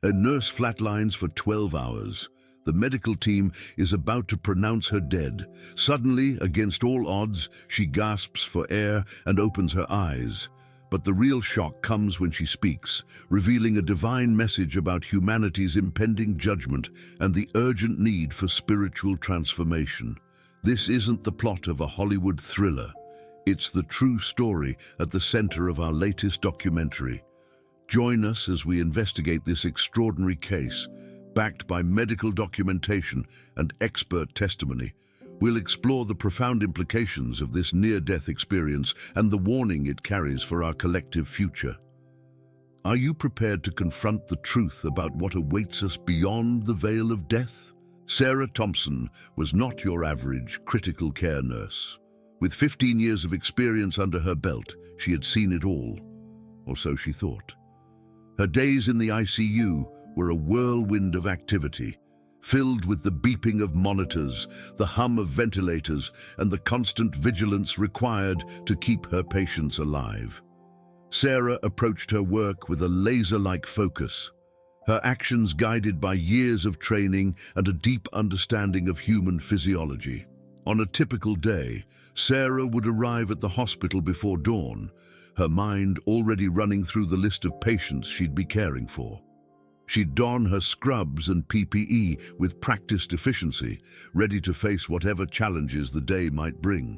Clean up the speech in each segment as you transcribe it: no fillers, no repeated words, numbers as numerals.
A nurse flatlines for 12 hours. The medical team is about to pronounce her dead. Suddenly, against all odds, she gasps for air and opens her eyes. But the real shock comes when she speaks, revealing a divine message about humanity's impending judgment and the urgent need for spiritual transformation. This isn't the plot of a Hollywood thriller. It's the true story at the center of our latest documentary. Join us as we investigate this extraordinary case, backed by medical documentation and expert testimony. We'll explore the profound implications of this near-death experience and the warning it carries for our collective future. Are you prepared to confront the truth about what awaits us beyond the veil of death? Sarah Thompson was not your average critical care nurse. With 15 years of experience under her belt, she had seen it all, or so she thought. Her days in the ICU were a whirlwind of activity, filled with the beeping of monitors, the hum of ventilators, and the constant vigilance required to keep her patients alive. Sarah approached her work with a laser-like focus, her actions guided by years of training and a deep understanding of human physiology. On a typical day, Sarah would arrive at the hospital before dawn, her mind already running through the list of patients she'd be caring for. She'd don her scrubs and PPE with practiced efficiency, ready to face whatever challenges the day might bring.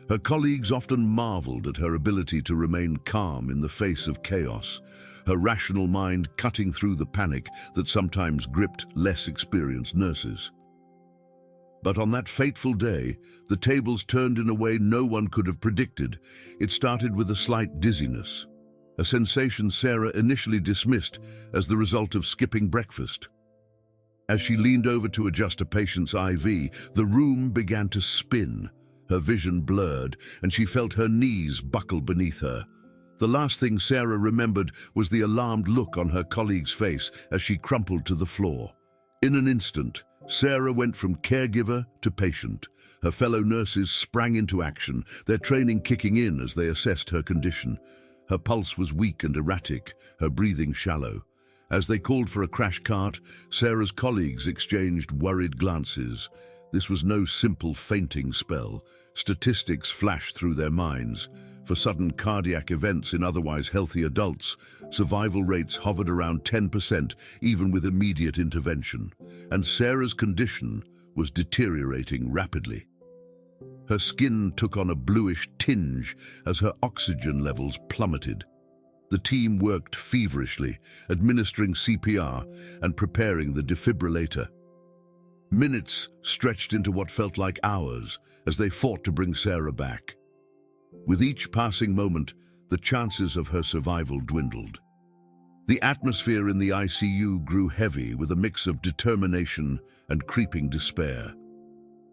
Her colleagues often marveled at her ability to remain calm in the face of chaos, her rational mind cutting through the panic that sometimes gripped less experienced nurses. But on that fateful day, the tables turned in a way no one could have predicted. It started with a slight dizziness, a sensation Sarah initially dismissed as the result of skipping breakfast. As she leaned over to adjust a patient's IV, the room began to spin. Her vision blurred, and she felt her knees buckle beneath her. The last thing Sarah remembered was the alarmed look on her colleague's face as she crumpled to the floor. In an instant, Sarah went from caregiver to patient. Her fellow nurses sprang into action, their training kicking in as they assessed her condition. Her pulse was weak and erratic, her breathing shallow. As they called for a crash cart, Sarah's colleagues exchanged worried glances. This was no simple fainting spell. Statistics flashed through their minds. For sudden cardiac events in otherwise healthy adults, survival rates hovered around 10%, even with immediate intervention. And Sarah's condition was deteriorating rapidly. Her skin took on a bluish tinge as her oxygen levels plummeted. The team worked feverishly, administering CPR and preparing the defibrillator. Minutes stretched into what felt like hours as they fought to bring Sarah back. With each passing moment, the chances of her survival dwindled. The atmosphere in the ICU grew heavy with a mix of determination and creeping despair.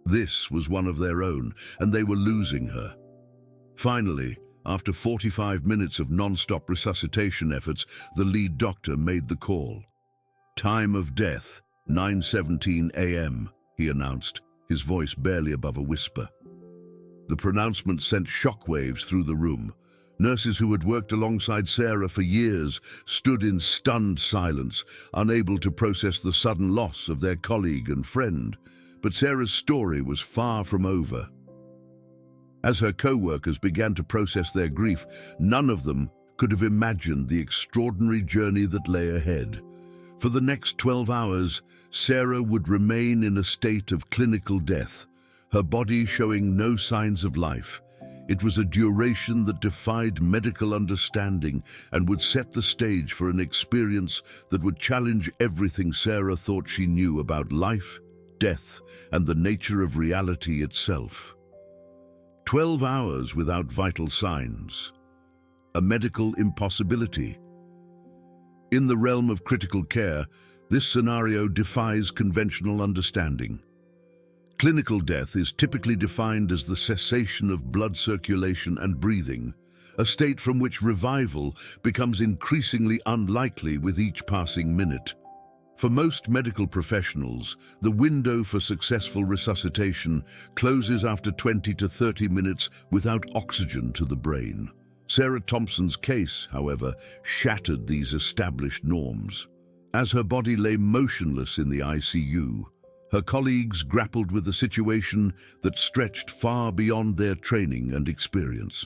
This was one of their own, and they were losing her. Finally, after 45 minutes of non-stop resuscitation efforts, the lead doctor made the call. "Time of death, 9:17 a.m., he announced, his voice barely above a whisper. The pronouncement sent shockwaves through the room. Nurses who had worked alongside Sarah for years stood in stunned silence, unable to process the sudden loss of their colleague and friend. But Sarah's story was far from over. As her co-workers began to process their grief, none of them could have imagined the extraordinary journey that lay ahead. For the next 12 hours, Sarah would remain in a state of clinical death, her body showing no signs of life. It was a duration that defied medical understanding and would set the stage for an experience that would challenge everything Sarah thought she knew about life, death, and the nature of reality itself. 12 hours without vital signs. A medical impossibility. In the realm of critical care, this scenario defies conventional understanding. Clinical death is typically defined as the cessation of blood circulation and breathing, a state from which revival becomes increasingly unlikely with each passing minute. For most medical professionals, the window for successful resuscitation closes after 20 to 30 minutes without oxygen to the brain. Sarah Thompson's case, however, shattered these established norms. As her body lay motionless in the ICU, her colleagues grappled with a situation that stretched far beyond their training and experience.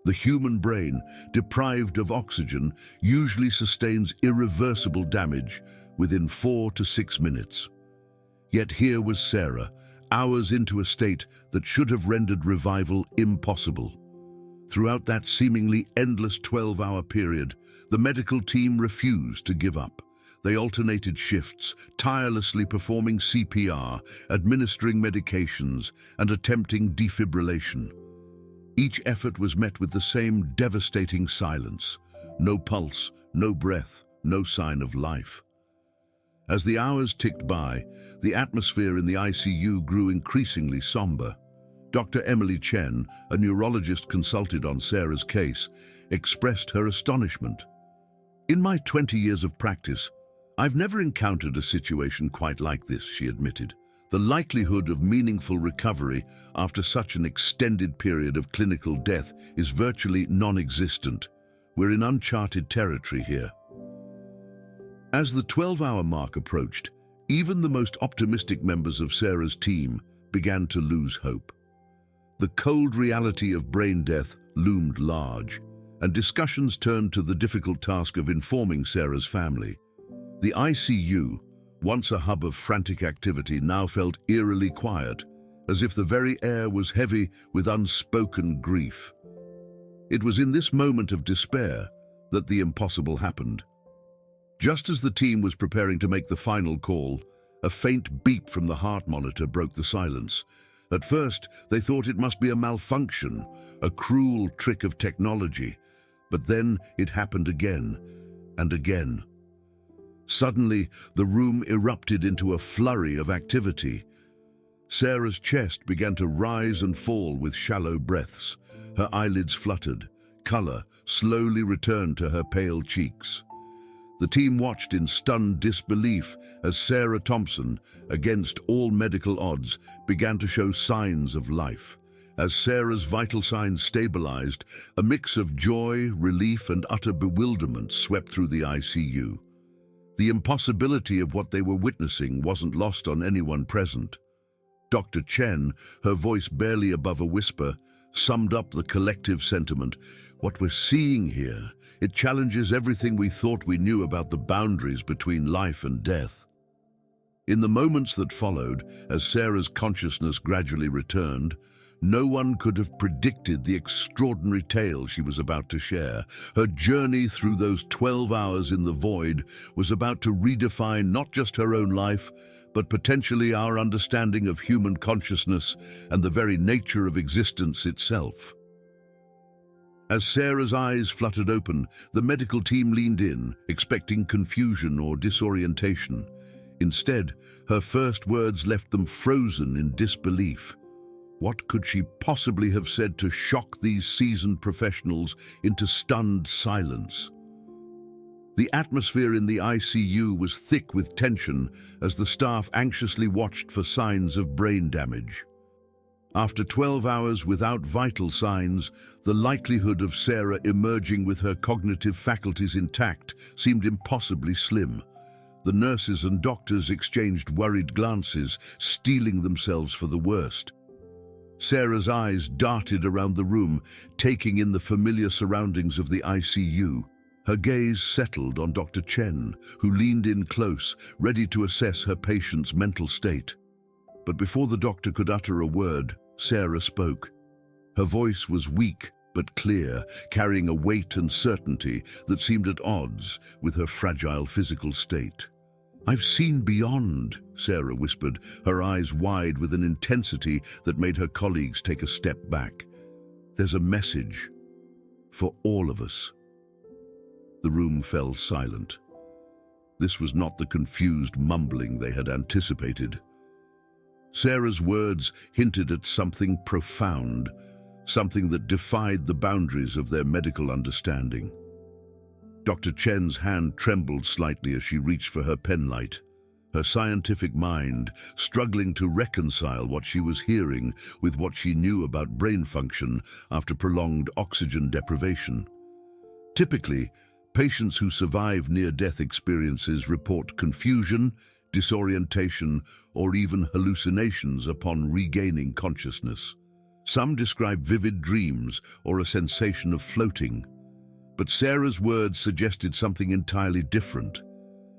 The human brain, deprived of oxygen, usually sustains irreversible damage within 4 to 6 minutes. Yet here was Sarah, hours into a state that should have rendered revival impossible. Throughout that seemingly endless 12-hour period, the medical team refused to give up. They alternated shifts, tirelessly performing CPR, administering medications, and attempting defibrillation. Each effort was met with the same devastating silence. No pulse, no breath, no sign of life. As the hours ticked by, the atmosphere in the ICU grew increasingly somber. Dr. Emily Chen, a neurologist consulted on Sarah's case, expressed her astonishment. "In my 20 years of practice, I've never encountered a situation quite like this," she admitted. "The likelihood of meaningful recovery after such an extended period of clinical death is virtually non-existent. We're in uncharted territory here." As the 12-hour mark approached, even the most optimistic members of Sarah's team began to lose hope. The cold reality of brain death loomed large, and discussions turned to the difficult task of informing Sarah's family. The ICU, once a hub of frantic activity, now felt eerily quiet, as if the very air was heavy with unspoken grief. It was in this moment of despair that the impossible happened. Just as the team was preparing to make the final call, a faint beep from the heart monitor broke the silence. At first, they thought it must be a malfunction, a cruel trick of technology. But then it happened again and again. Suddenly, the room erupted into a flurry of activity. Sarah's chest began to rise and fall with shallow breaths. Her eyelids fluttered. Color slowly returned to her pale cheeks. The team watched in stunned disbelief as Sarah Thompson, against all medical odds, began to show signs of life. As Sarah's vital signs stabilized, a mix of joy, relief, and utter bewilderment swept through the ICU. The impossibility of what they were witnessing wasn't lost on anyone present. Dr. Chen, her voice barely above a whisper, summed up the collective sentiment. "What we're seeing here, it challenges everything we thought we knew about the boundaries between life and death." In the moments that followed, as Sarah's consciousness gradually returned, no one could have predicted the extraordinary tale she was about to share. Her journey through those 12 hours in the void was about to redefine not just her own life, but potentially our understanding of human consciousness and the very nature of existence itself. As Sarah's eyes fluttered open, the medical team leaned in, expecting confusion or disorientation. Instead, her first words left them frozen in disbelief. What could she possibly have said to shock these seasoned professionals into stunned silence? The atmosphere in the ICU was thick with tension as the staff anxiously watched for signs of brain damage. After 12 hours without vital signs, the likelihood of Sarah emerging with her cognitive faculties intact seemed impossibly slim. The nurses and doctors exchanged worried glances, steeling themselves for the worst. Sarah's eyes darted around the room, taking in the familiar surroundings of the ICU. Her gaze settled on Dr. Chen, who leaned in close, ready to assess her patient's mental state. But before the doctor could utter a word, Sarah spoke. Her voice was weak but clear, carrying a weight and certainty that seemed at odds with her fragile physical state. "I've seen beyond," Sarah whispered, her eyes wide with an intensity that made her colleagues take a step back. "There's a message for all of us." The room fell silent. This was not the confused mumbling they had anticipated. Sarah's words hinted at something profound, something that defied the boundaries of their medical understanding. Dr. Chen's hand trembled slightly as she reached for her penlight, her scientific mind struggling to reconcile what she was hearing with what she knew about brain function after prolonged oxygen deprivation. Typically, Patients who survive near-death experiences report confusion, disorientation, or even hallucinations upon regaining consciousness. Some describe vivid dreams or a sensation of floating. But Sarah's words suggested something entirely different,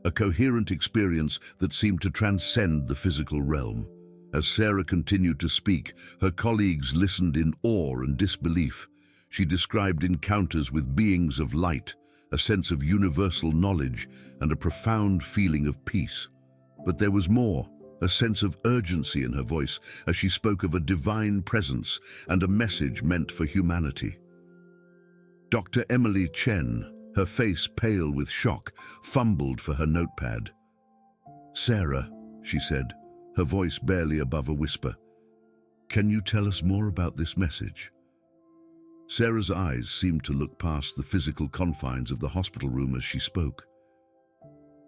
a coherent experience that seemed to transcend the physical realm. As Sarah continued to speak, her colleagues listened in awe and disbelief. She described encounters with beings of light, a sense of universal knowledge, and a profound feeling of peace. But there was more, a sense of urgency in her voice as she spoke of a divine presence and a message meant for humanity. Dr. Emily Chen, her face pale with shock, fumbled for her notepad. "Sarah," she said, her voice barely above a whisper, "can you tell us more about this message?" Sarah's eyes seemed to look past the physical confines of the hospital room as she spoke.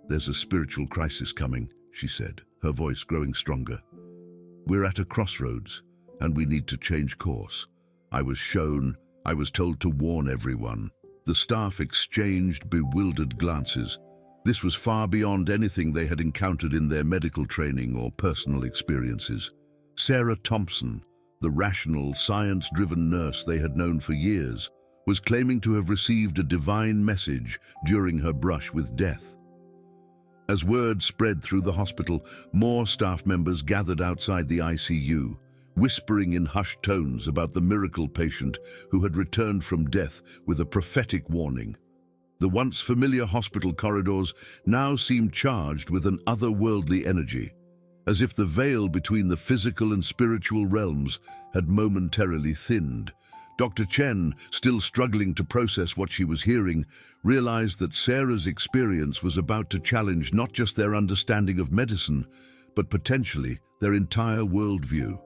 "There's a spiritual crisis coming," she said, her voice growing stronger. "We're at a crossroads, and we need to change course. I was told to warn everyone." The staff exchanged bewildered glances. This was far beyond anything they had encountered in their medical training or personal experiences. Sarah Thompson, the rational, science-driven nurse they had known for years, was claiming to have received a divine message during her brush with death. As word spread through the hospital, more staff members gathered outside the ICU, whispering in hushed tones about the miracle patient who had returned from death with a prophetic warning. The once familiar hospital corridors now seemed charged with an otherworldly energy, as if the veil between the physical and spiritual realms had momentarily thinned. Dr. Chen, still struggling to process what she was hearing, realized that Sarah's experience was about to challenge not just their understanding of medicine, but potentially their entire worldview.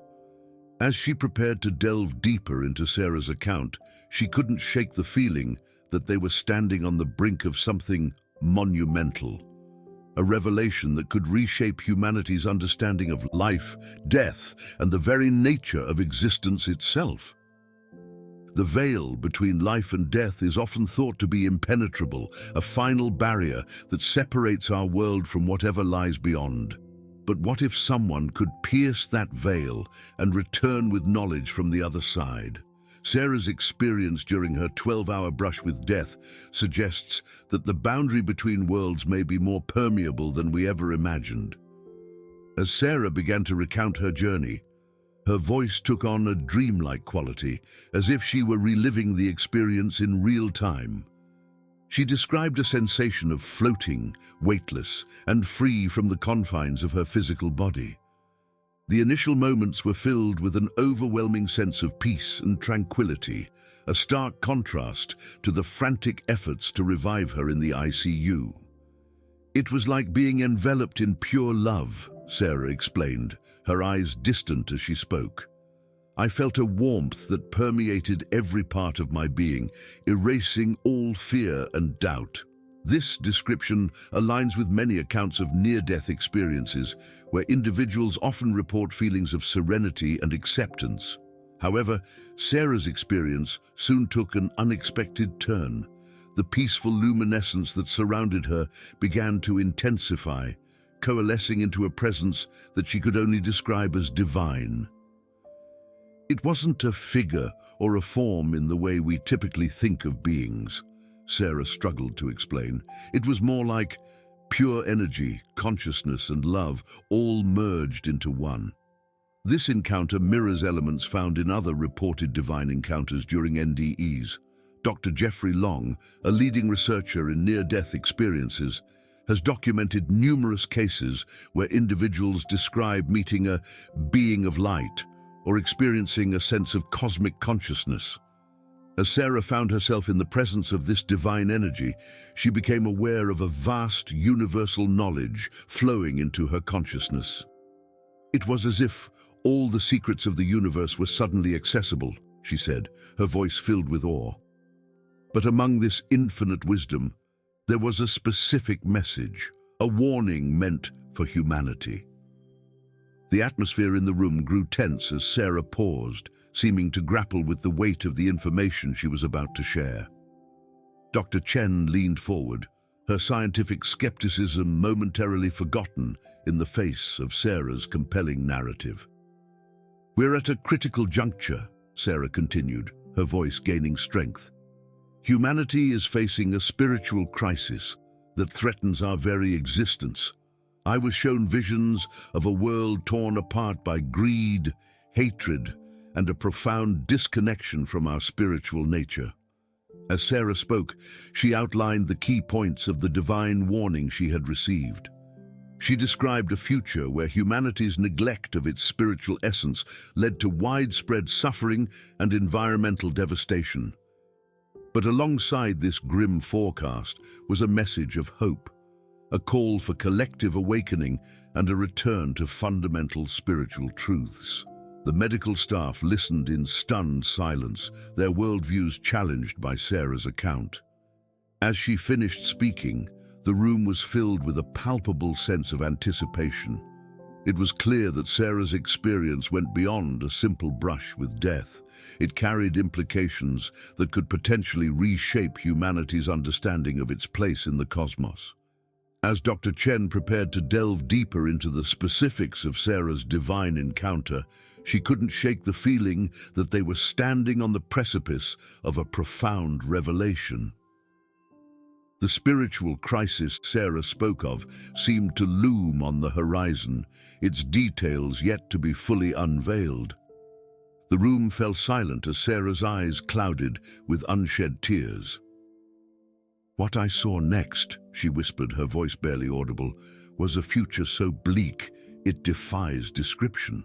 As she prepared to delve deeper into Sarah's account, she couldn't shake the feeling that they were standing on the brink of something monumental, a revelation that could reshape humanity's understanding of life, death, and the very nature of existence itself. The veil between life and death is often thought to be impenetrable, a final barrier that separates our world from whatever lies beyond. But what if someone could pierce that veil and return with knowledge from the other side? Sarah's experience during her 12-hour brush with death suggests that the boundary between worlds may be more permeable than we ever imagined. As Sarah began to recount her journey, her voice took on a dreamlike quality, as if she were reliving the experience in real time. She described a sensation of floating, weightless, and free from the confines of her physical body. The initial moments were filled with an overwhelming sense of peace and tranquility, a stark contrast to the frantic efforts to revive her in the ICU. "It was like being enveloped in pure love," Sarah explained, her eyes distant as she spoke. "I felt a warmth that permeated every part of my being, erasing all fear and doubt." This description aligns with many accounts of near-death experiences, where individuals often report feelings of serenity and acceptance. However, Sarah's experience soon took an unexpected turn. The peaceful luminescence that surrounded her began to intensify, coalescing into a presence that she could only describe as divine. "It wasn't a figure or a form in the way we typically think of beings," Sarah struggled to explain. "It was more like pure energy, consciousness, and love, all merged into one." This encounter mirrors elements found in other reported divine encounters during NDEs. Dr. Jeffrey Long, a leading researcher in near-death experiences, has documented numerous cases where individuals describe meeting a being of light or experiencing a sense of cosmic consciousness. As Sarah found herself in the presence of this divine energy, she became aware of a vast universal knowledge flowing into her consciousness. "It was as if all the secrets of the universe were suddenly accessible," she said, her voice filled with awe. But among this infinite wisdom, there was a specific message, a warning meant for humanity. The atmosphere in the room grew tense as Sarah paused, seeming to grapple with the weight of the information she was about to share. Dr. Chen leaned forward, her scientific skepticism momentarily forgotten in the face of Sarah's compelling narrative. "We're at a critical juncture," Sarah continued, her voice gaining strength. "Humanity is facing a spiritual crisis that threatens our very existence. I was shown visions of a world torn apart by greed, hatred, and a profound disconnection from our spiritual nature." As Sarah spoke, she outlined the key points of the divine warning she had received. She described a future where humanity's neglect of its spiritual essence led to widespread suffering and environmental devastation. But alongside this grim forecast was a message of hope, a call for collective awakening and a return to fundamental spiritual truths. The medical staff listened in stunned silence, their worldviews challenged by Sarah's account. As she finished speaking, the room was filled with a palpable sense of anticipation. It was clear that Sarah's experience went beyond a simple brush with death. It carried implications that could potentially reshape humanity's understanding of its place in the cosmos. As Dr. Chen prepared to delve deeper into the specifics of Sarah's divine encounter, she couldn't shake the feeling that they were standing on the precipice of a profound revelation. The spiritual crisis Sarah spoke of seemed to loom on the horizon, its details yet to be fully unveiled. The room fell silent as Sarah's eyes clouded with unshed tears. "What I saw next," she whispered, her voice barely audible, "was a future so bleak it defies description."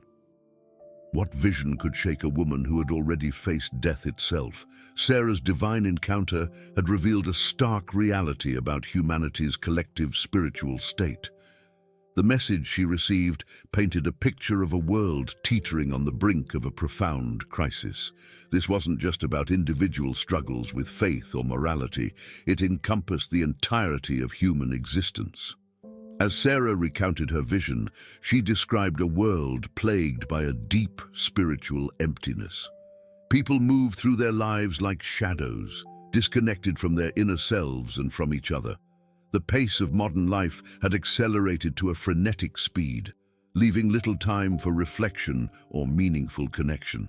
What vision could shake a woman who had already faced death itself? Sarah's divine encounter had revealed a stark reality about humanity's collective spiritual state. The message she received painted a picture of a world teetering on the brink of a profound crisis. This wasn't just about individual struggles with faith or morality. It encompassed the entirety of human existence. As Sarah recounted her vision, she described a world plagued by a deep spiritual emptiness. People moved through their lives like shadows, disconnected from their inner selves and from each other. The pace of modern life had accelerated to a frenetic speed, leaving little time for reflection or meaningful connection.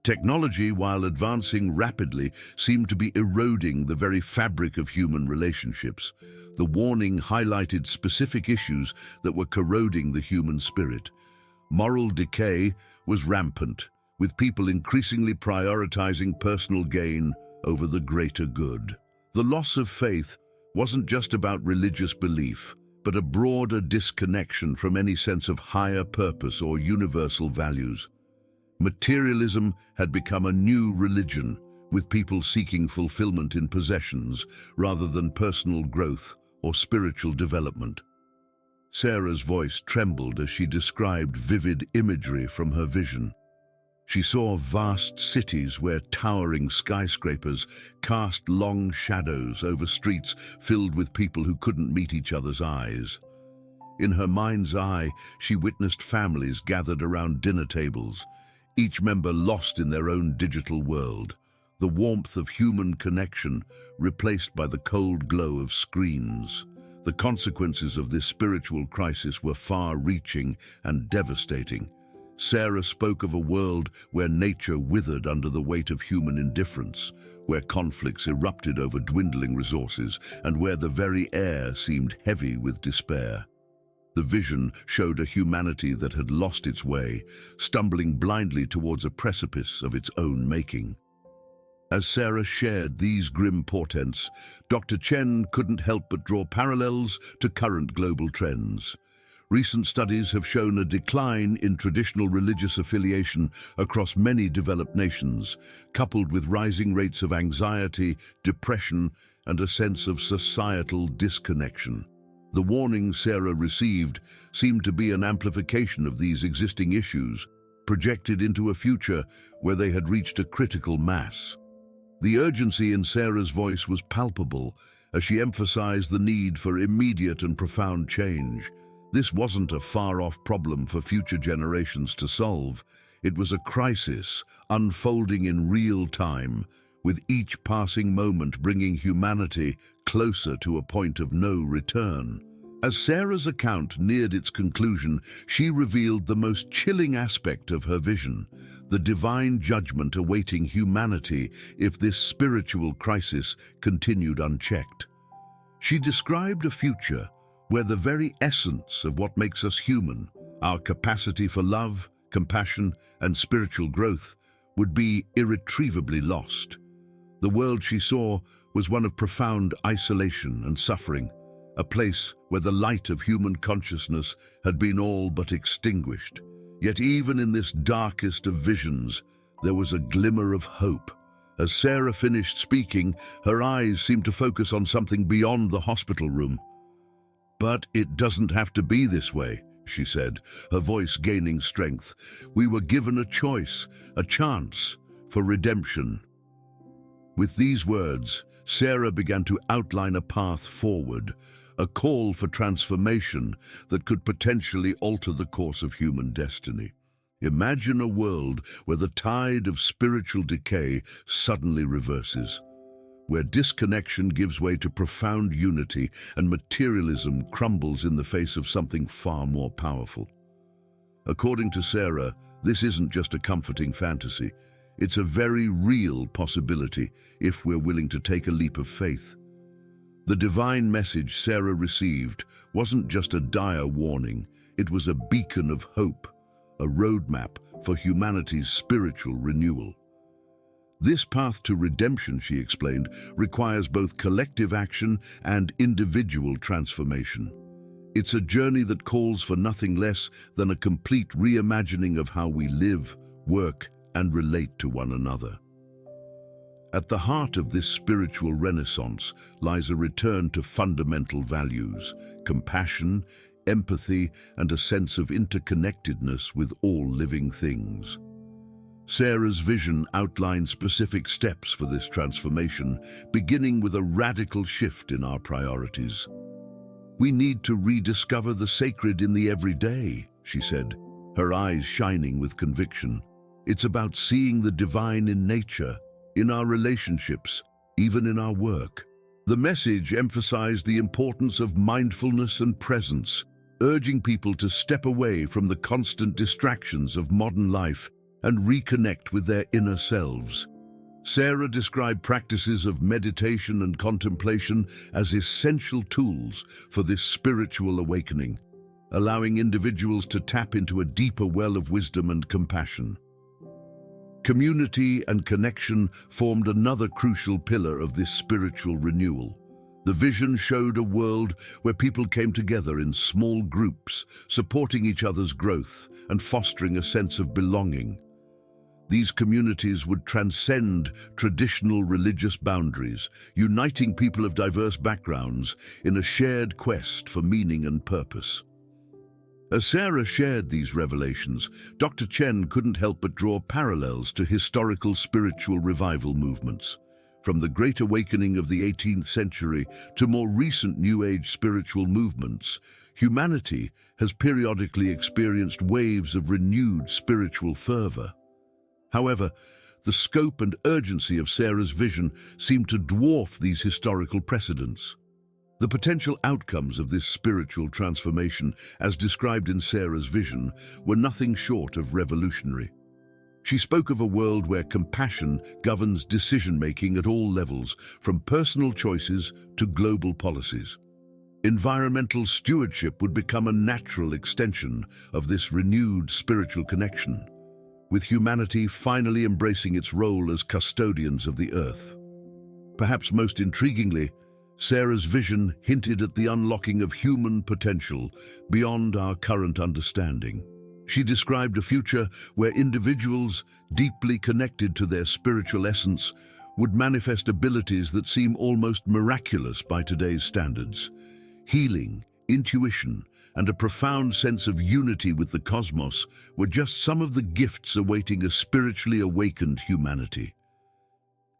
Technology, while advancing rapidly, seemed to be eroding the very fabric of human relationships. The warning highlighted specific issues that were corroding the human spirit. Moral decay was rampant, with people increasingly prioritizing personal gain over the greater good. The loss of faith wasn't just about religious belief, but a broader disconnection from any sense of higher purpose or universal values. Materialism had become a new religion, with people seeking fulfillment in possessions rather than personal growth or spiritual development. Sarah's voice trembled as she described vivid imagery from her vision. She saw vast cities where towering skyscrapers cast long shadows over streets filled with people who couldn't meet each other's eyes. In her mind's eye, she witnessed families gathered around dinner tables, each member lost in their own digital world, the warmth of human connection replaced by the cold glow of screens. The consequences of this spiritual crisis were far-reaching and devastating. Sarah spoke of a world where nature withered under the weight of human indifference, where conflicts erupted over dwindling resources, and where the very air seemed heavy with despair. The vision showed a humanity that had lost its way, stumbling blindly towards a precipice of its own making. As Sarah shared these grim portents, Dr. Chen couldn't help but draw parallels to current global trends. Recent studies have shown a decline in traditional religious affiliation across many developed nations, coupled with rising rates of anxiety, depression, and a sense of societal disconnection. The warning Sarah received seemed to be an amplification of these existing issues, projected into a future where they had reached a critical mass. The urgency in Sarah's voice was palpable as she emphasized the need for immediate and profound change. This wasn't a far-off problem for future generations to solve. It was a crisis unfolding in real time, with each passing moment bringing humanity closer to a point of no return. As Sarah's account neared its conclusion, she revealed the most chilling aspect of her vision, the divine judgment awaiting humanity if this spiritual crisis continued unchecked. She described a future where the very essence of what makes us human, our capacity for love, compassion, and spiritual growth, would be irretrievably lost. The world she saw was one of profound isolation and suffering, a place where the light of human consciousness had been all but extinguished. Yet even in this darkest of visions, there was a glimmer of hope. As Sarah finished speaking, her eyes seemed to focus on something beyond the hospital room. "But it doesn't have to be this way," she said, her voice gaining strength. "We were given a choice, a chance for redemption." With these words, Sarah began to outline a path forward, a call for transformation that could potentially alter the course of human destiny. Imagine a world where the tide of spiritual decay suddenly reverses, where disconnection gives way to profound unity and materialism crumbles in the face of something far more powerful. According to Sarah, this isn't just a comforting fantasy. It's a very real possibility if we're willing to take a leap of faith. The divine message Sarah received wasn't just a dire warning, it was a beacon of hope, a roadmap for humanity's spiritual renewal. This path to redemption, she explained, requires both collective action and individual transformation. It's a journey that calls for nothing less than a complete reimagining of how we live, work, and relate to one another. At the heart of this spiritual renaissance lies a return to fundamental values, compassion, empathy, and a sense of interconnectedness with all living things. Sarah's vision outlined specific steps for this transformation, beginning with a radical shift in our priorities. "We need to rediscover the sacred in the everyday," she said, her eyes shining with conviction. "It's about seeing the divine in nature, in our relationships, even in our work." The message emphasized the importance of mindfulness and presence, urging people to step away from the constant distractions of modern life and reconnect with their inner selves. Sarah described practices of meditation and contemplation as essential tools for this spiritual awakening, allowing individuals to tap into a deeper well of wisdom and compassion. Community and connection formed another crucial pillar of this spiritual renewal. The vision showed a world where people came together in small groups, supporting each other's growth and fostering a sense of belonging. These communities would transcend traditional religious boundaries, uniting people of diverse backgrounds in a shared quest for meaning and purpose. As Sarah shared these revelations, Dr. Chen couldn't help but draw parallels to historical spiritual revival movements. From the Great Awakening of the 18th century to more recent New Age spiritual movements, humanity has periodically experienced waves of renewed spiritual fervor. However, the scope and urgency of Sarah's vision seemed to dwarf these historical precedents. The potential outcomes of this spiritual transformation, as described in Sarah's vision, were nothing short of revolutionary. She spoke of a world where compassion governs decision-making at all levels, from personal choices to global policies. Environmental stewardship would become a natural extension of this renewed spiritual connection, with humanity finally embracing its role as custodians of the earth. Perhaps most intriguingly, Sarah's vision hinted at the unlocking of human potential beyond our current understanding. She described a future where individuals, deeply connected to their spiritual essence, would manifest abilities that seem almost miraculous by today's standards. Healing, intuition, and a profound sense of unity with the cosmos were just some of the gifts awaiting a spiritually awakened humanity.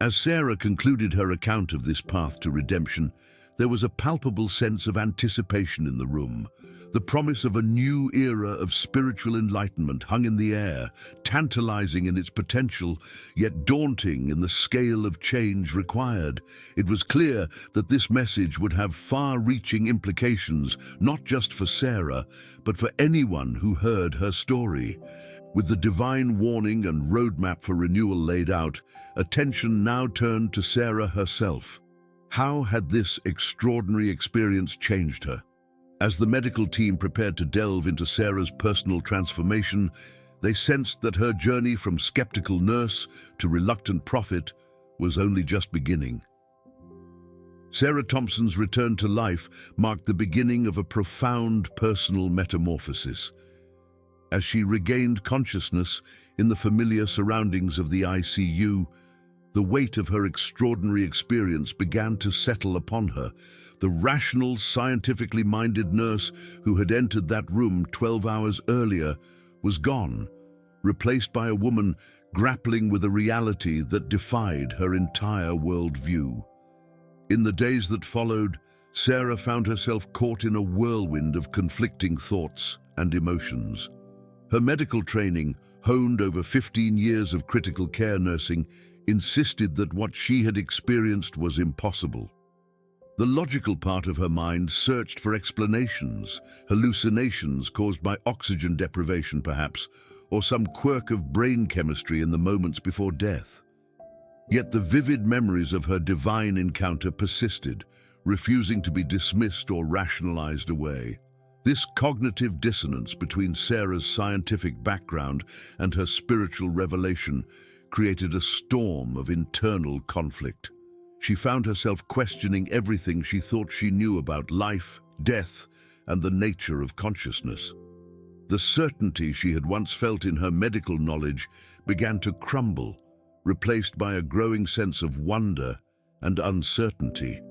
As Sarah concluded her account of this path to redemption, there was a palpable sense of anticipation in the room. The promise of a new era of spiritual enlightenment hung in the air, tantalizing in its potential, yet daunting in the scale of change required. It was clear that this message would have far-reaching implications, not just for Sarah, but for anyone who heard her story. With the divine warning and roadmap for renewal laid out, attention now turned to Sarah herself. How had this extraordinary experience changed her? As the medical team prepared to delve into Sarah's personal transformation, they sensed that her journey from skeptical nurse to reluctant prophet was only just beginning. Sarah Thompson's return to life marked the beginning of a profound personal metamorphosis. As she regained consciousness in the familiar surroundings of the ICU, the weight of her extraordinary experience began to settle upon her. The rational, scientifically minded nurse who had entered that room 12 hours earlier was gone, replaced by a woman grappling with a reality that defied her entire worldview. In the days that followed, Sarah found herself caught in a whirlwind of conflicting thoughts and emotions. Her medical training, honed over 15 years of critical care nursing, insisted that what she had experienced was impossible. The logical part of her mind searched for explanations, hallucinations caused by oxygen deprivation perhaps, or some quirk of brain chemistry in the moments before death. Yet the vivid memories of her divine encounter persisted, refusing to be dismissed or rationalized away. This cognitive dissonance between Sarah's scientific background and her spiritual revelation created a storm of internal conflict. She found herself questioning everything she thought she knew about life, death, and the nature of consciousness. The certainty she had once felt in her medical knowledge began to crumble, replaced by a growing sense of wonder and uncertainty.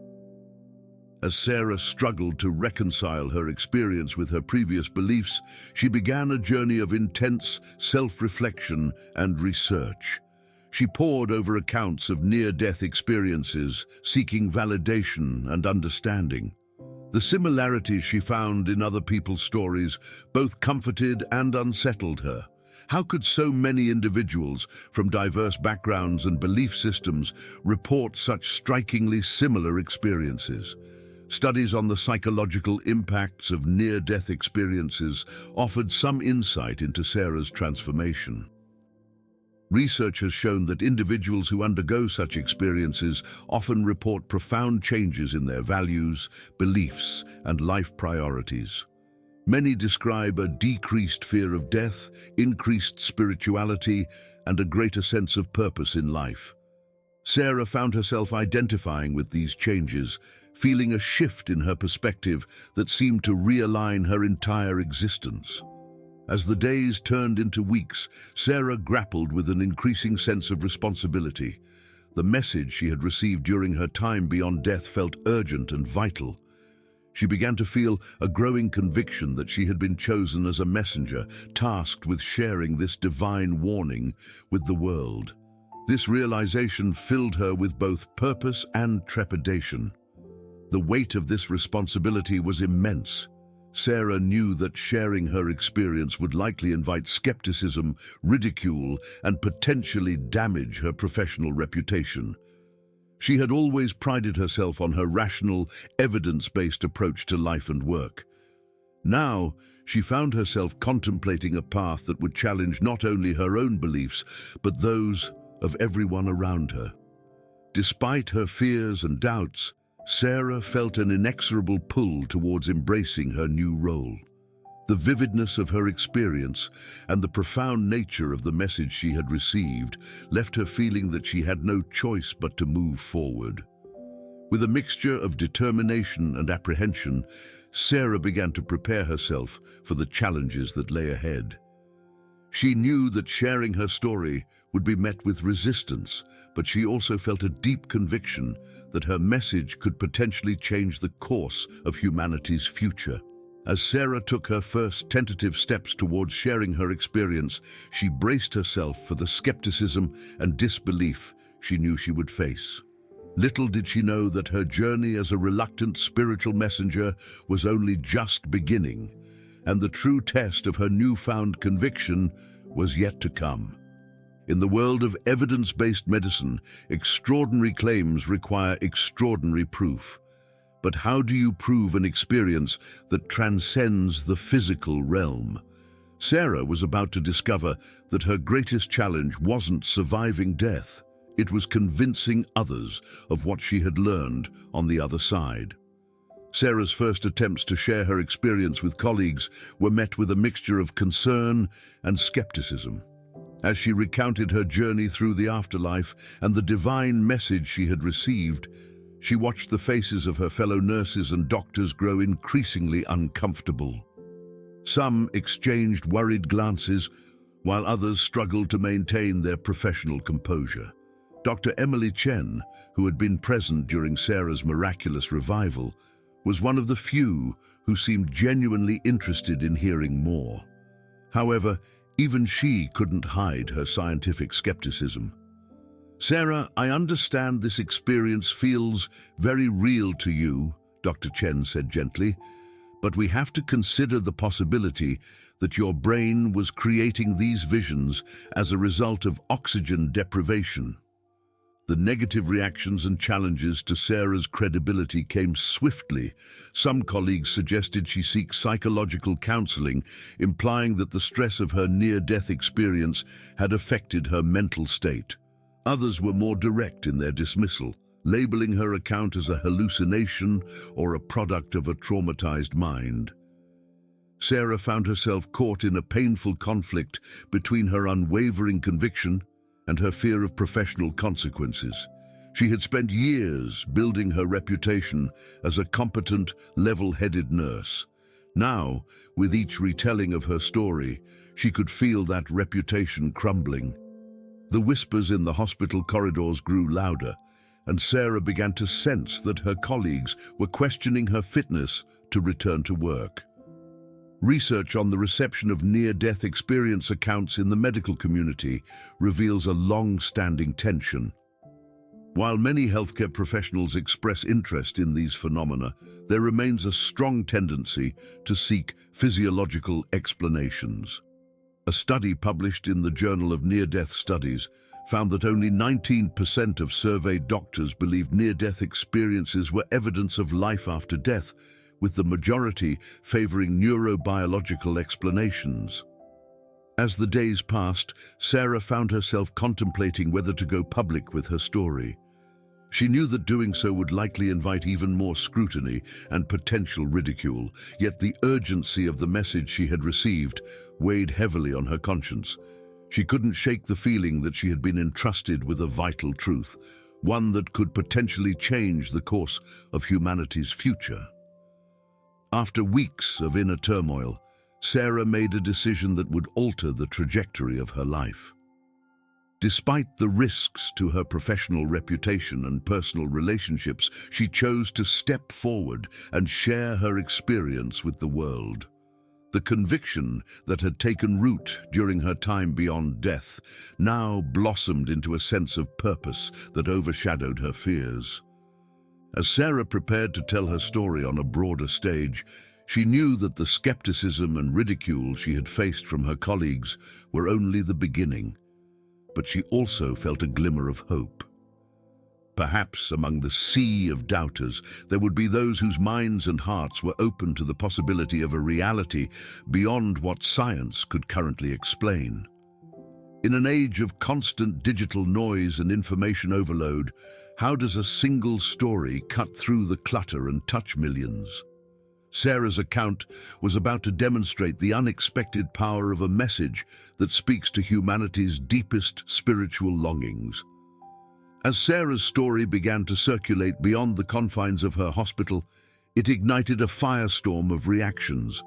As Sarah struggled to reconcile her experience with her previous beliefs, she began a journey of intense self-reflection and research. She pored over accounts of near-death experiences, seeking validation and understanding. The similarities she found in other people's stories both comforted and unsettled her. How could so many individuals from diverse backgrounds and belief systems report such strikingly similar experiences? Studies on the psychological impacts of near-death experiences offered some insight into Sarah's transformation. Research has shown that individuals who undergo such experiences often report profound changes in their values, beliefs, and life priorities. Many describe a decreased fear of death, increased spirituality, and a greater sense of purpose in life. Sarah found herself identifying with these changes, feeling a shift in her perspective that seemed to realign her entire existence. As the days turned into weeks, Sarah grappled with an increasing sense of responsibility. The message she had received during her time beyond death felt urgent and vital. She began to feel a growing conviction that she had been chosen as a messenger, tasked with sharing this divine warning with the world. This realization filled her with both purpose and trepidation. The weight of this responsibility was immense. Sarah knew that sharing her experience would likely invite skepticism, ridicule, and potentially damage her professional reputation. She had always prided herself on her rational, evidence-based approach to life and work. Now, she found herself contemplating a path that would challenge not only her own beliefs, but those of everyone around her. Despite her fears and doubts, Sarah felt an inexorable pull towards embracing her new role. The vividness of her experience and the profound nature of the message she had received left her feeling that she had no choice but to move forward. With a mixture of determination and apprehension, Sarah began to prepare herself for the challenges that lay ahead. She knew that sharing her story would be met with resistance, but she also felt a deep conviction that her message could potentially change the course of humanity's future. As Sarah took her first tentative steps towards sharing her experience, she braced herself for the skepticism and disbelief she knew she would face. Little did she know that her journey as a reluctant spiritual messenger was only just beginning. and the true test of her newfound conviction was yet to come. In the world of evidence-based medicine, extraordinary claims require extraordinary proof. But how do you prove an experience that transcends the physical realm? Sarah was about to discover that her greatest challenge wasn't surviving death. It was convincing others of what she had learned on the other side. Sarah's first attempts to share her experience with colleagues were met with a mixture of concern and skepticism. As she recounted her journey through the afterlife and the divine message she had received, she watched the faces of her fellow nurses and doctors grow increasingly uncomfortable. Some exchanged worried glances, while others struggled to maintain their professional composure. Dr. Emily Chen, who had been present during Sarah's miraculous revival, was one of the few who seemed genuinely interested in hearing more. However, even she couldn't hide her scientific skepticism. "Sarah, I understand this experience feels very real to you," Dr. Chen said gently, "but we have to consider the possibility that your brain was creating these visions as a result of oxygen deprivation." The negative reactions and challenges to Sarah's credibility came swiftly. Some colleagues suggested she seek psychological counseling, implying that the stress of her near-death experience had affected her mental state. Others were more direct in their dismissal, labeling her account as a hallucination or a product of a traumatized mind. Sarah found herself caught in a painful conflict between her unwavering conviction and her fear of professional consequences. She had spent years building her reputation as a competent, level-headed nurse. Now, with each retelling of her story, she could feel that reputation crumbling. The whispers in the hospital corridors grew louder, and Sarah began to sense that her colleagues were questioning her fitness to return to work. Research on the reception of near-death experience accounts in the medical community reveals a long-standing tension. While many healthcare professionals express interest in these phenomena, there remains a strong tendency to seek physiological explanations. A study published in the Journal of Near-Death Studies found that only 19% of surveyed doctors believed near-death experiences were evidence of life after death, with the majority favoring neurobiological explanations. As the days passed, Sarah found herself contemplating whether to go public with her story. She knew that doing so would likely invite even more scrutiny and potential ridicule, yet the urgency of the message she had received weighed heavily on her conscience. She couldn't shake the feeling that she had been entrusted with a vital truth, one that could potentially change the course of humanity's future. After weeks of inner turmoil, Sarah made a decision that would alter the trajectory of her life. Despite the risks to her professional reputation and personal relationships, she chose to step forward and share her experience with the world. The conviction that had taken root during her time beyond death now blossomed into a sense of purpose that overshadowed her fears. As Sarah prepared to tell her story on a broader stage, she knew that the skepticism and ridicule she had faced from her colleagues were only the beginning. But she also felt a glimmer of hope. Perhaps among the sea of doubters, there would be those whose minds and hearts were open to the possibility of a reality beyond what science could currently explain. In an age of constant digital noise and information overload, how does a single story cut through the clutter and touch millions? Sarah's account was about to demonstrate the unexpected power of a message that speaks to humanity's deepest spiritual longings. As Sarah's story began to circulate beyond the confines of her hospital, it ignited a firestorm of reactions.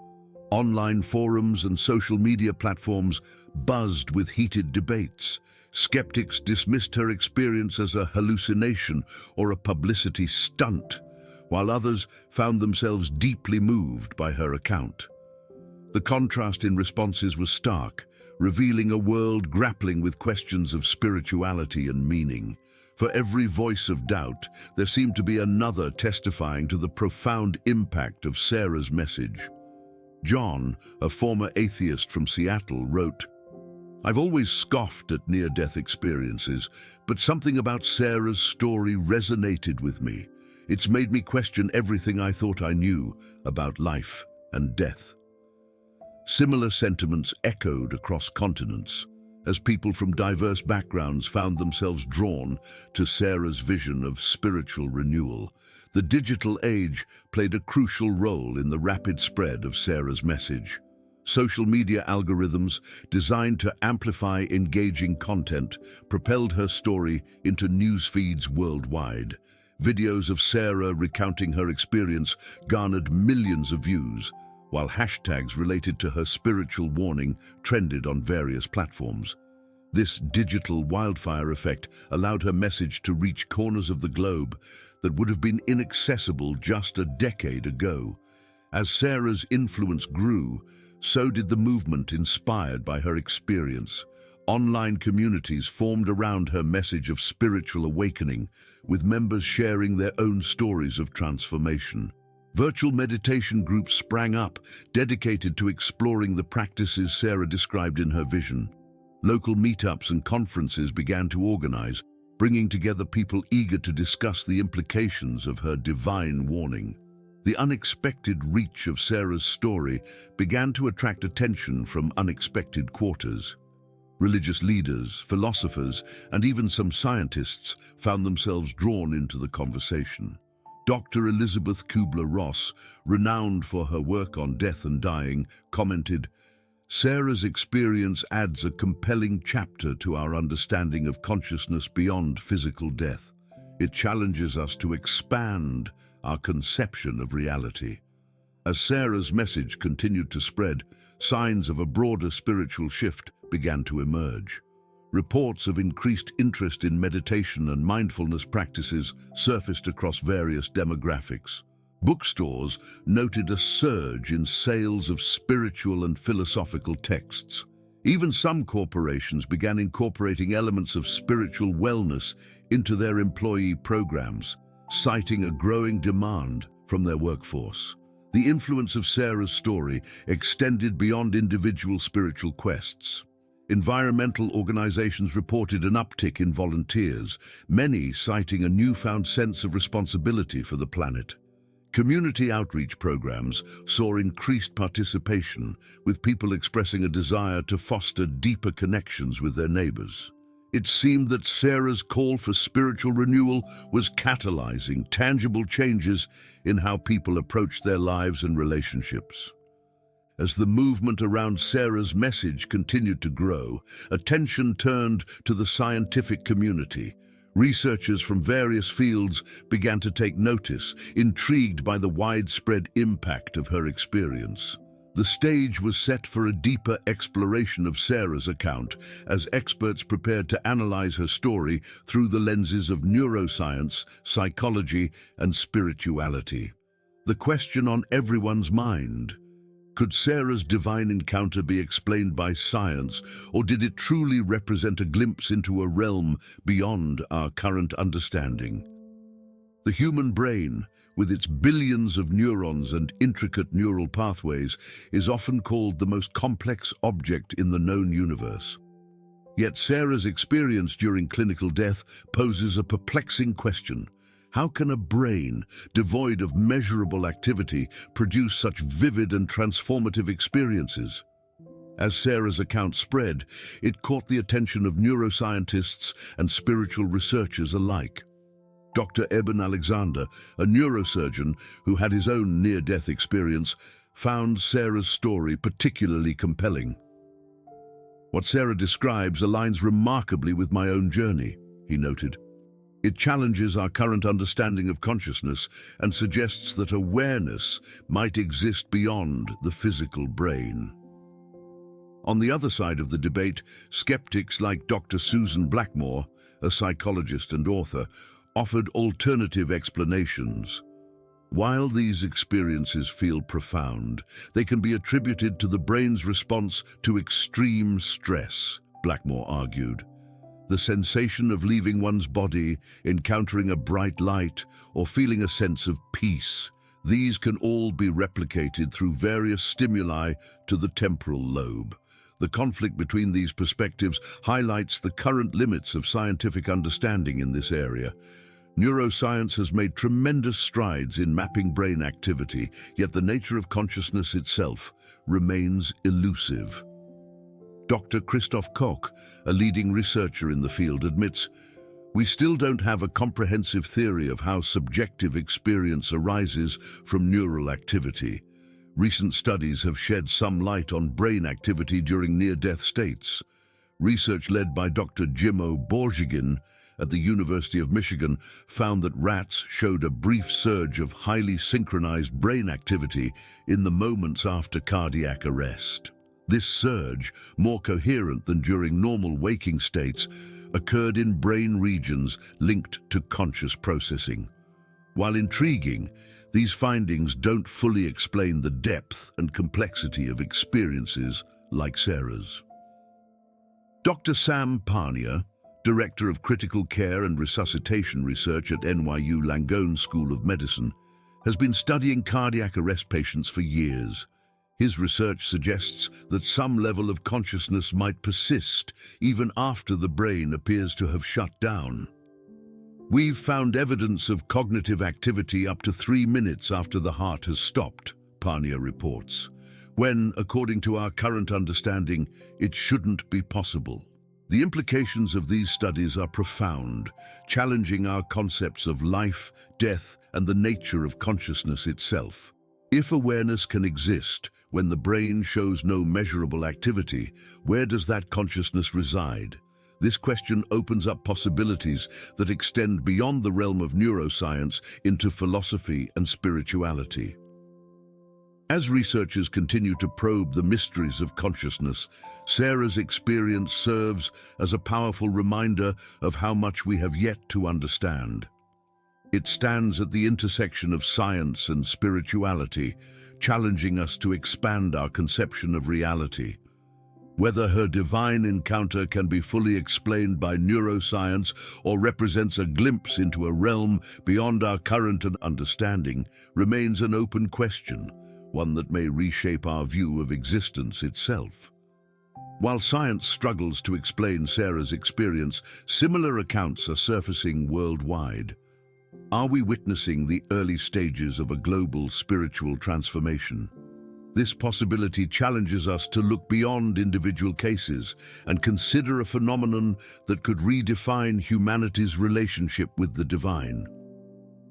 Online forums and social media platforms buzzed with heated debates. Skeptics dismissed her experience as a hallucination or a publicity stunt, while others found themselves deeply moved by her account. The contrast in responses was stark, revealing a world grappling with questions of spirituality and meaning. For every voice of doubt, there seemed to be another testifying to the profound impact of Sarah's message. John, a former atheist from Seattle, wrote, "I've always scoffed at near-death experiences, but something about Sarah's story resonated with me. It's made me question everything I thought I knew about life and death." Similar sentiments echoed across continents, as people from diverse backgrounds found themselves drawn to Sarah's vision of spiritual renewal. The digital age played a crucial role in the rapid spread of Sarah's message. Social media algorithms, designed to amplify engaging content, propelled her story into news feeds worldwide. Videos of Sarah recounting her experience garnered millions of views, while hashtags related to her spiritual warning trended on various platforms. This digital wildfire effect allowed her message to reach corners of the globe that would have been inaccessible just a decade ago. As Sarah's influence grew, so did the movement inspired by her experience. Online communities formed around her message of spiritual awakening, with members sharing their own stories of transformation. Virtual meditation groups sprang up, dedicated to exploring the practices Sarah described in her vision. Local meetups and conferences began to organize, bringing together people eager to discuss the implications of her divine warning. The unexpected reach of Sarah's story began to attract attention from unexpected quarters. Religious leaders, philosophers, and even some scientists found themselves drawn into the conversation. Dr. Elizabeth Kubler-Ross, renowned for her work on death and dying, commented, "Sarah's experience adds a compelling chapter to our understanding of consciousness beyond physical death. It challenges us to expand our conception of reality." As Sarah's message continued to spread, signs of a broader spiritual shift began to emerge. Reports of increased interest in meditation and mindfulness practices surfaced across various demographics. Bookstores noted a surge in sales of spiritual and philosophical texts. Even some corporations began incorporating elements of spiritual wellness into their employee programs, citing a growing demand from their workforce. The influence of Sarah's story extended beyond individual spiritual quests. Environmental organizations reported an uptick in volunteers, many citing a newfound sense of responsibility for the planet. Community outreach programs saw increased participation, with people expressing a desire to foster deeper connections with their neighbors. It seemed that Sarah's call for spiritual renewal was catalyzing tangible changes in how people approached their lives and relationships. As the movement around Sarah's message continued to grow, attention turned to the scientific community. Researchers from various fields began to take notice, intrigued by the widespread impact of her experience. The stage was set for a deeper exploration of Sarah's account, as experts prepared to analyze her story through the lenses of neuroscience, psychology, and spirituality. The question on everyone's mind: could Sarah's divine encounter be explained by science, or did it truly represent a glimpse into a realm beyond our current understanding? The human brain, with its billions of neurons and intricate neural pathways, is often called the most complex object in the known universe. Yet Sarah's experience during clinical death poses a perplexing question. How can a brain, devoid of measurable activity, produce such vivid and transformative experiences? As Sarah's account spread, it caught the attention of neuroscientists and spiritual researchers alike. Dr. Eben Alexander, a neurosurgeon who had his own near-death experience, found Sarah's story particularly compelling. "What Sarah describes aligns remarkably with my own journey," he noted. "It challenges our current understanding of consciousness and suggests that awareness might exist beyond the physical brain." On the other side of the debate, skeptics like Dr. Susan Blackmore, a psychologist and author, offered alternative explanations. While these experiences feel profound, they can be attributed to the brain's response to extreme stress, Blackmore argued. The sensation of leaving one's body, encountering a bright light, or feeling a sense of peace, These can all be replicated through various stimuli to the temporal lobe. The conflict between these perspectives highlights the current limits of scientific understanding in this area. Neuroscience has made tremendous strides in mapping brain activity, yet the nature of consciousness itself remains elusive. Dr. Christoph Koch, a leading researcher in the field, admits, "We still don't have a comprehensive theory of how subjective experience arises from neural activity. Recent studies have shed some light on brain activity during near-death states. Research led by Dr. Jimmo Borjigin at the University of Michigan found that rats showed a brief surge of highly synchronized brain activity in the moments after cardiac arrest. This surge, more coherent than during normal waking states, occurred in brain regions linked to conscious processing. While intriguing, these findings don't fully explain the depth and complexity of experiences like Sarah's." Dr. Sam Parnia, Director of Critical Care and Resuscitation Research at NYU Langone School of Medicine, has been studying cardiac arrest patients for years. His research suggests that some level of consciousness might persist even after the brain appears to have shut down. "We've found evidence of cognitive activity up to 3 minutes after the heart has stopped," Parnia reports, when, according to our current understanding, it shouldn't be possible. The implications of these studies are profound, challenging our concepts of life, death, and the nature of consciousness itself. If awareness can exist when the brain shows no measurable activity, where does that consciousness reside? This question opens up possibilities that extend beyond the realm of neuroscience into philosophy and spirituality. As researchers continue to probe the mysteries of consciousness, Sarah's experience serves as a powerful reminder of how much we have yet to understand. It stands at the intersection of science and spirituality, challenging us to expand our conception of reality. Whether her divine encounter can be fully explained by neuroscience or represents a glimpse into a realm beyond our current understanding remains an open question, one that may reshape our view of existence itself. While science struggles to explain Sarah's experience, similar accounts are surfacing worldwide. Are we witnessing the early stages of a global spiritual transformation? This possibility challenges us to look beyond individual cases and consider a phenomenon that could redefine humanity's relationship with the divine.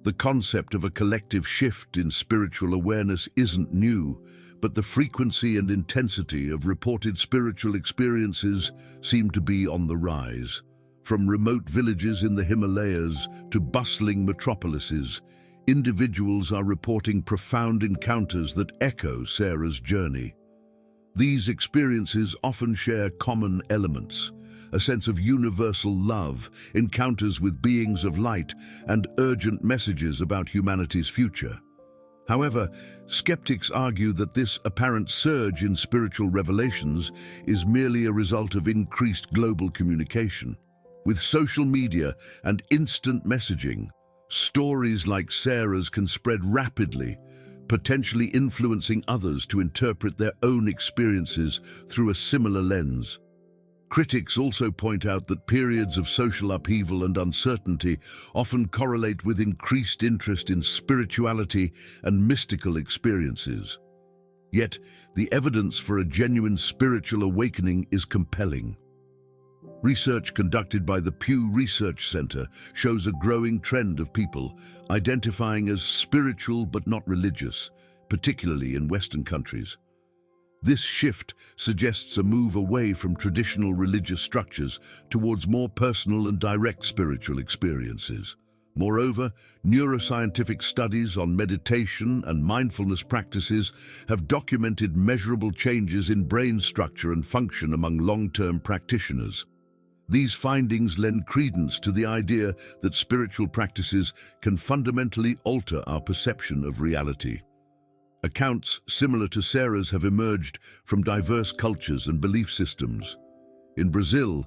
The concept of a collective shift in spiritual awareness isn't new, but the frequency and intensity of reported spiritual experiences seem to be on the rise. From remote villages in the Himalayas to bustling metropolises, individuals are reporting profound encounters that echo Sarah's journey. These experiences often share common elements: a sense of universal love, encounters with beings of light, and urgent messages about humanity's future. However, skeptics argue that this apparent surge in spiritual revelations is merely a result of increased global communication. With social media and instant messaging, stories like Sarah's can spread rapidly, potentially influencing others to interpret their own experiences through a similar lens. Critics also point out that periods of social upheaval and uncertainty often correlate with increased interest in spirituality and mystical experiences. Yet, the evidence for a genuine spiritual awakening is compelling. Research conducted by the Pew Research Center shows a growing trend of people identifying as spiritual but not religious, particularly in Western countries. This shift suggests a move away from traditional religious structures towards more personal and direct spiritual experiences. Moreover, neuroscientific studies on meditation and mindfulness practices have documented measurable changes in brain structure and function among long-term practitioners. These findings lend credence to the idea that spiritual practices can fundamentally alter our perception of reality. Accounts similar to Sarah's have emerged from diverse cultures and belief systems. In Brazil,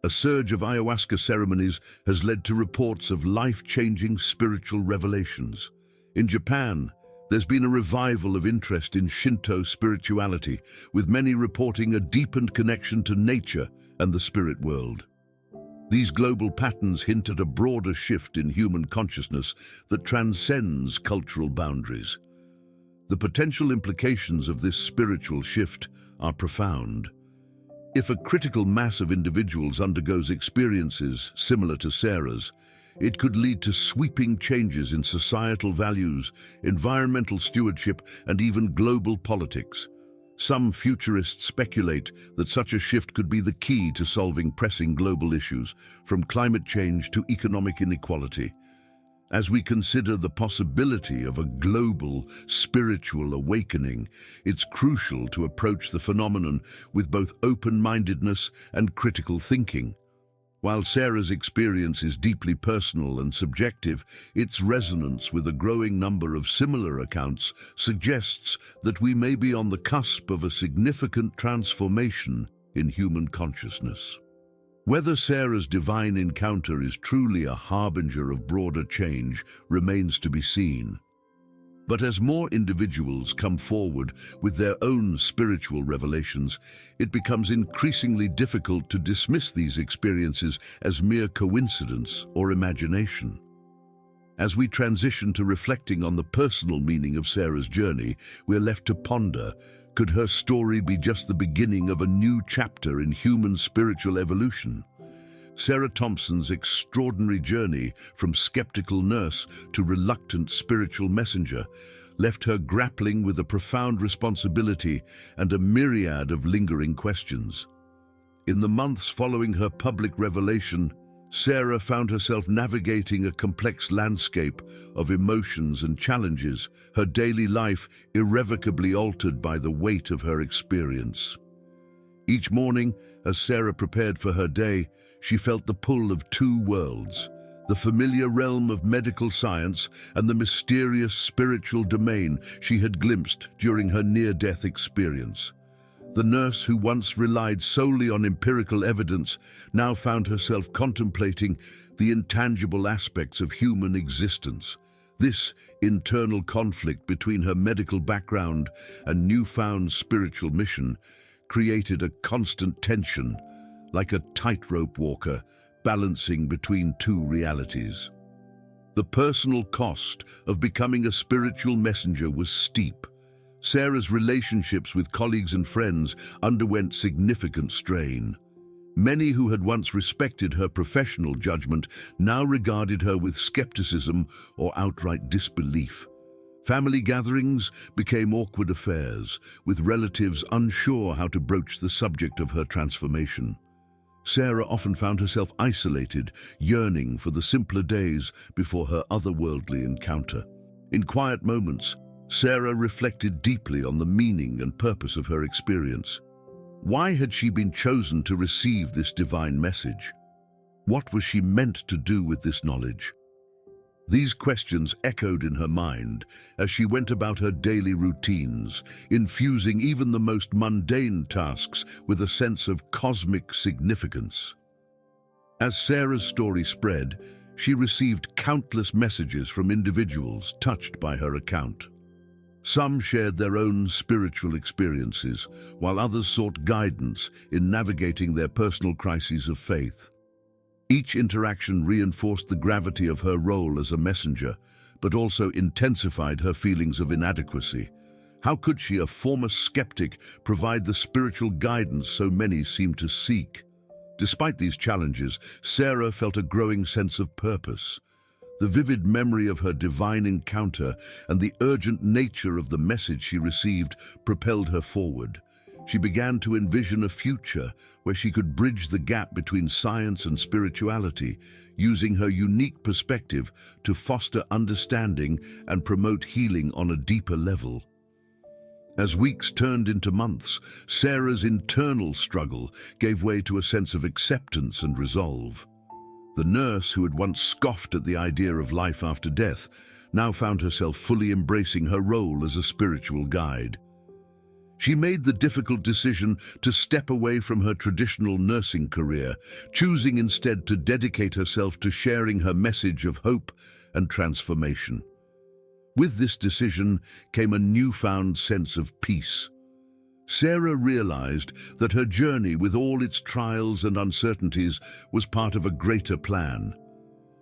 a surge of ayahuasca ceremonies has led to reports of life-changing spiritual revelations. In Japan, There's been a revival of interest in Shinto spirituality, with many reporting a deepened connection to nature and the spirit world. These global patterns hint at a broader shift in human consciousness that transcends cultural boundaries. The potential implications of this spiritual shift are profound. If a critical mass of individuals undergoes experiences similar to Sarah's, it could lead to sweeping changes in societal values, environmental stewardship, and even global politics. Some futurists speculate that such a shift could be the key to solving pressing global issues, from climate change to economic inequality. As we consider the possibility of a global spiritual awakening, it's crucial to approach the phenomenon with both open-mindedness and critical thinking. While Sarah's experience is deeply personal and subjective, its resonance with a growing number of similar accounts suggests that we may be on the cusp of a significant transformation in human consciousness. Whether Sarah's divine encounter is truly a harbinger of broader change remains to be seen. But as more individuals come forward with their own spiritual revelations, it becomes increasingly difficult to dismiss these experiences as mere coincidence or imagination. As we transition to reflecting on the personal meaning of Sarah's journey, we're left to ponder, could her story be just the beginning of a new chapter in human spiritual evolution? Sarah Thompson's extraordinary journey from skeptical nurse to reluctant spiritual messenger left her grappling with a profound responsibility and a myriad of lingering questions. In the months following her public revelation, Sarah found herself navigating a complex landscape of emotions and challenges, her daily life irrevocably altered by the weight of her experience. Each morning, as Sarah prepared for her day, she felt the pull of two worlds, the familiar realm of medical science and the mysterious spiritual domain she had glimpsed during her near-death experience. The nurse who once relied solely on empirical evidence now found herself contemplating the intangible aspects of human existence. This internal conflict between her medical background and newfound spiritual mission created a constant tension, like a tightrope walker balancing between two realities. The personal cost of becoming a spiritual messenger was steep. Sarah's relationships with colleagues and friends underwent significant strain. Many who had once respected her professional judgment now regarded her with skepticism or outright disbelief. Family gatherings became awkward affairs, with relatives unsure how to broach the subject of her transformation. Sarah often found herself isolated, yearning for the simpler days before her otherworldly encounter. In quiet moments, Sarah reflected deeply on the meaning and purpose of her experience. Why had she been chosen to receive this divine message? What was she meant to do with this knowledge? These questions echoed in her mind as she went about her daily routines, infusing even the most mundane tasks with a sense of cosmic significance. As Sarah's story spread, she received countless messages from individuals touched by her account. Some shared their own spiritual experiences, while others sought guidance in navigating their personal crises of faith. Each interaction reinforced the gravity of her role as a messenger, but also intensified her feelings of inadequacy. How could she, a former skeptic, provide the spiritual guidance so many seemed to seek? Despite these challenges, Sarah felt a growing sense of purpose. The vivid memory of her divine encounter and the urgent nature of the message she received propelled her forward. She began to envision a future where she could bridge the gap between science and spirituality, using her unique perspective to foster understanding and promote healing on a deeper level. As weeks turned into months, Sarah's internal struggle gave way to a sense of acceptance and resolve. The nurse, who had once scoffed at the idea of life after death, now found herself fully embracing her role as a spiritual guide. She made the difficult decision to step away from her traditional nursing career, choosing instead to dedicate herself to sharing her message of hope and transformation. With this decision came a newfound sense of peace. Sarah realized that her journey, with all its trials and uncertainties, was part of a greater plan.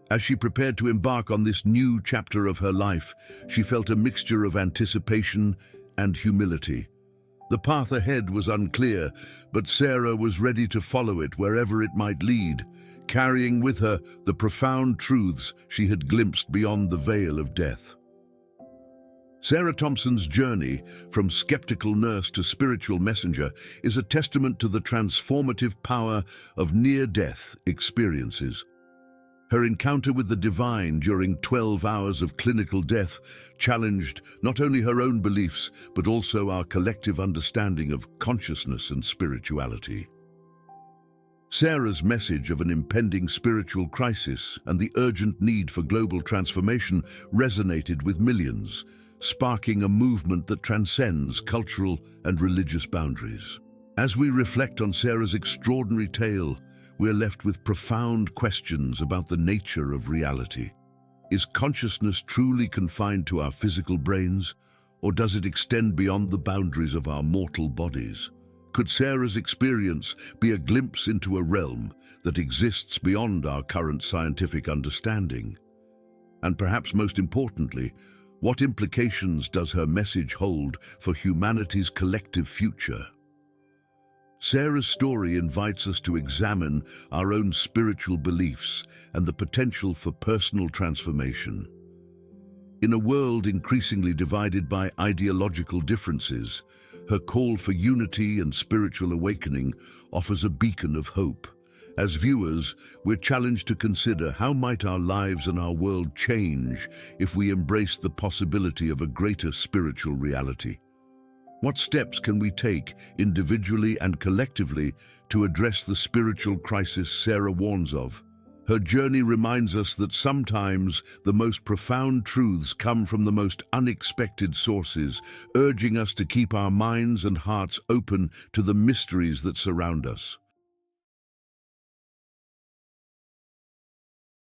As she prepared to embark on this new chapter of her life, she felt a mixture of anticipation and humility. The path ahead was unclear, but Sarah was ready to follow it wherever it might lead, carrying with her the profound truths she had glimpsed beyond the veil of death. Sarah Thompson's journey, from skeptical nurse to spiritual messenger, is a testament to the transformative power of near-death experiences. Her encounter with the divine during 12 hours of clinical death challenged not only her own beliefs, but also our collective understanding of consciousness and spirituality. Sarah's message of an impending spiritual crisis and the urgent need for global transformation resonated with millions, sparking a movement that transcends cultural and religious boundaries. As we reflect on Sarah's extraordinary tale, we're left with profound questions about the nature of reality. Is consciousness truly confined to our physical brains, or does it extend beyond the boundaries of our mortal bodies? Could Sarah's experience be a glimpse into a realm that exists beyond our current scientific understanding? And perhaps most importantly, what implications does her message hold for humanity's collective future? Sarah's story invites us to examine our own spiritual beliefs and the potential for personal transformation. In a world increasingly divided by ideological differences, her call for unity and spiritual awakening offers a beacon of hope. As viewers, we're challenged to consider how might our lives and our world change if we embrace the possibility of a greater spiritual reality. What steps can we take, individually and collectively, to address the spiritual crisis Sarah warns of? Her journey reminds us that sometimes the most profound truths come from the most unexpected sources, urging us to keep our minds and hearts open to the mysteries that surround us.